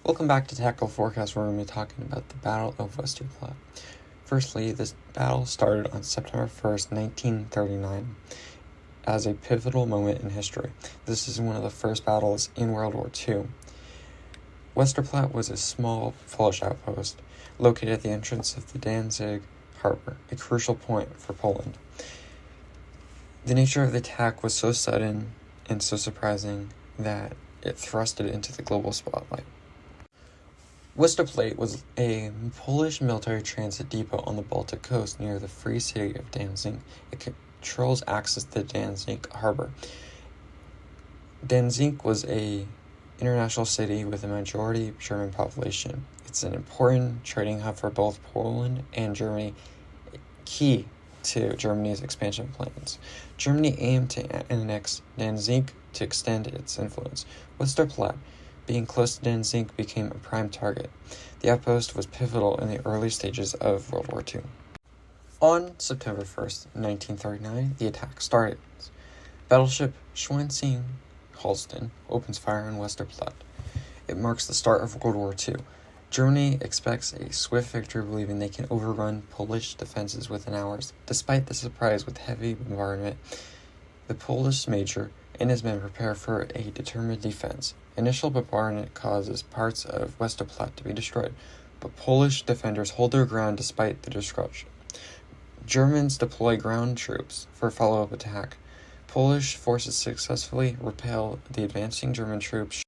Welcome back to Tactical Forecast, where we're going to be talking about the Battle of Westerplatte. Firstly, this battle started on September 1st, 1939, as a pivotal moment in history. This is one of the first battles in World War II. Westerplatte was a small Polish outpost located at the entrance of the Danzig harbor, a crucial point for Poland. The nature of the attack was so sudden and so surprising that it thrust it into the global spotlight. Westerplatte was a Polish military transit depot on the Baltic coast near the free city of Danzig. It controls access to the Danzig harbor. Danzig was an international city with a majority German population. It's an important trading hub for both Poland and Germany, key to Germany's expansion plans. Germany aimed to annex Danzig to extend its influence. Westerplatte, being close to Danzig, became a prime target. The outpost was pivotal in the early stages of World War II. On September 1st, 1939, the attack started. Battleship Schleswig-Holstein opens fire on Westerplatte. It marks the start of World War II. Germany expects a swift victory, believing they can overrun Polish defenses within hours. Despite the surprise with heavy bombardment, the Polish major and his men prepare for a determined defense. Initial bombardment causes parts of Westerplatte to be destroyed, but Polish defenders hold their ground despite the destruction. Germans deploy ground troops for a follow-up attack. Polish forces successfully repel the advancing German troops.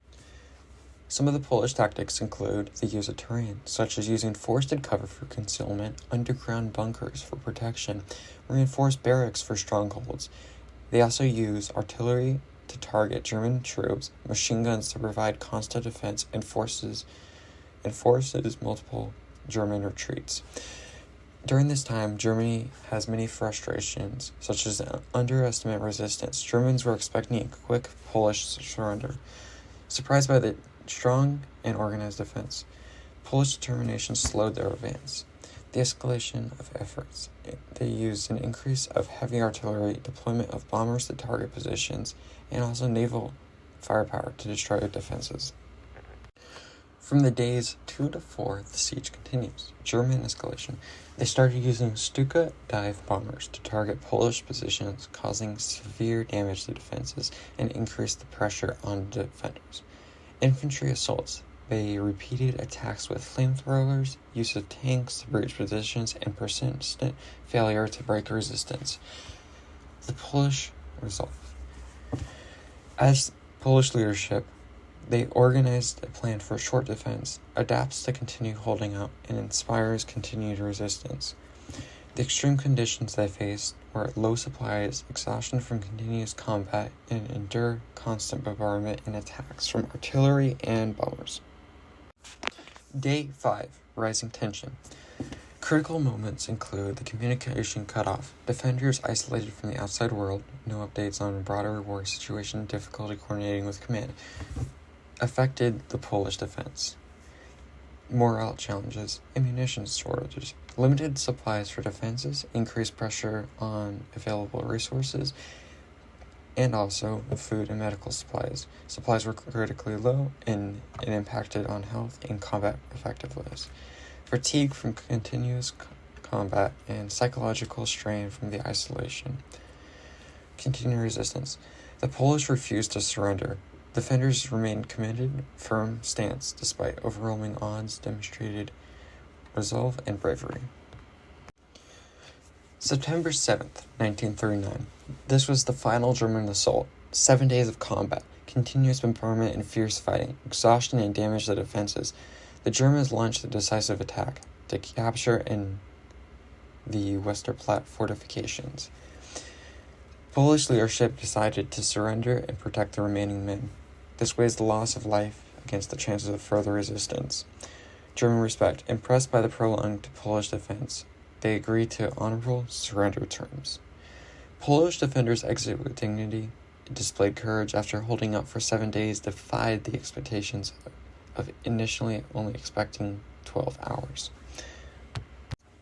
Some of the Polish tactics include the use of terrain, such as using forested cover for concealment, underground bunkers for protection, reinforced barracks for strongholds. They also use artillery to target German troops, machine guns to provide constant defense, and forces multiple German retreats. During this time, Germany has many frustrations, such as underestimate resistance. Germans were expecting a quick Polish surrender. Surprised by the strong and organized defense, Polish determination slowed their advance. The escalation of efforts. They used an increase of heavy artillery, deployment of bombers to target positions, and also naval firepower to destroy defenses. From the days 2 to 4, the siege continues. German escalation. They started using Stuka dive bombers to target Polish positions, causing severe damage to defenses and increased the pressure on defenders. Infantry assaults. They repeated attacks with flamethrowers, use of tanks to breach positions, and persistent failure to break resistance. The Polish resolve. As Polish leadership, they organized a plan for a short defense, adapts to continue holding out, and inspires continued resistance. The extreme conditions they faced were low supplies, exhaustion from continuous combat, and endure constant bombardment and attacks from artillery and bombers. Day 5. Rising tension. Critical moments include the communication cutoff, defenders isolated from the outside world, no updates on broader war situation, difficulty coordinating with command, affected the Polish defense. Morale challenges, ammunition shortages, limited supplies for defenses, increased pressure on available resources, and also food and medical supplies. Supplies were critically low, and it impacted on health and combat effectiveness. Fatigue from continuous combat and psychological strain from the isolation. Continued resistance. The Polish refused to surrender. Defenders remained committed, firm stance despite overwhelming odds, demonstrated resolve and bravery. September 7th, 1939. This was the final German assault. 7 days of combat, continuous bombardment and fierce fighting, exhaustion and damage to the defenses. The Germans launched a decisive attack to capture the Westerplatte fortifications. Polish leadership decided to surrender and protect the remaining men. This weighs the loss of life against the chances of further resistance. German respect. Impressed by the prolonged Polish defense, they agreed to honorable surrender terms. Polish defenders exited with dignity, displayed courage after holding out for 7 days, defied the expectations of initially only expecting 12 hours.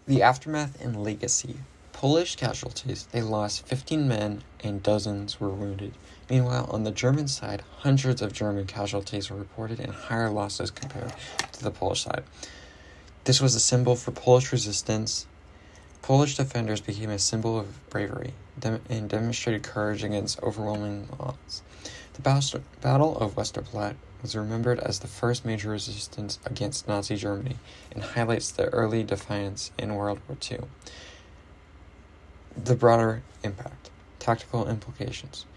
The aftermath and legacy. Polish casualties, they lost 15 men and dozens were wounded. Meanwhile, on the German side, hundreds of German casualties were reported and higher losses compared to the Polish side. This was a symbol for Polish resistance. Polish defenders became a symbol of bravery and demonstrated courage against overwhelming odds. The Battle of Westerplatte was remembered as the first major resistance against Nazi Germany and highlights the early defiance in World War II. The broader impact, tactical implications.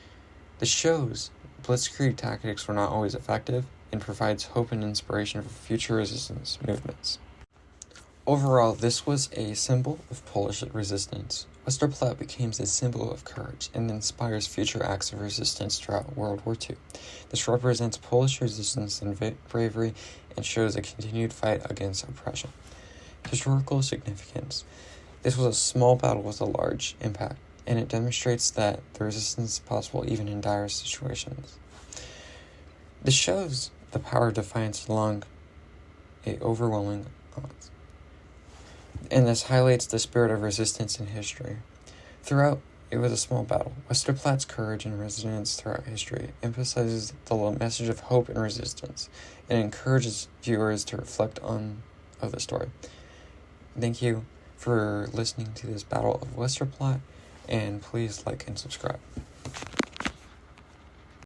This shows blitzkrieg tactics were not always effective and provides hope and inspiration for future resistance movements. Overall, this was a symbol of Polish resistance. Westerplatte became a symbol of courage and inspires future acts of resistance throughout World War II. This represents Polish resistance and bravery and shows a continued fight against oppression. Historical significance. This was a small battle with a large impact, and it demonstrates that the resistance is possible even in dire situations. This shows the power of defiance along an overwhelming odds. And this highlights the spirit of resistance in history. Throughout, it was a small battle. Westerplatte's courage and resilience throughout history emphasizes the message of hope and resistance, and encourages viewers to reflect on the story. Thank you for listening to this Battle of Westerplatte, and please like and subscribe.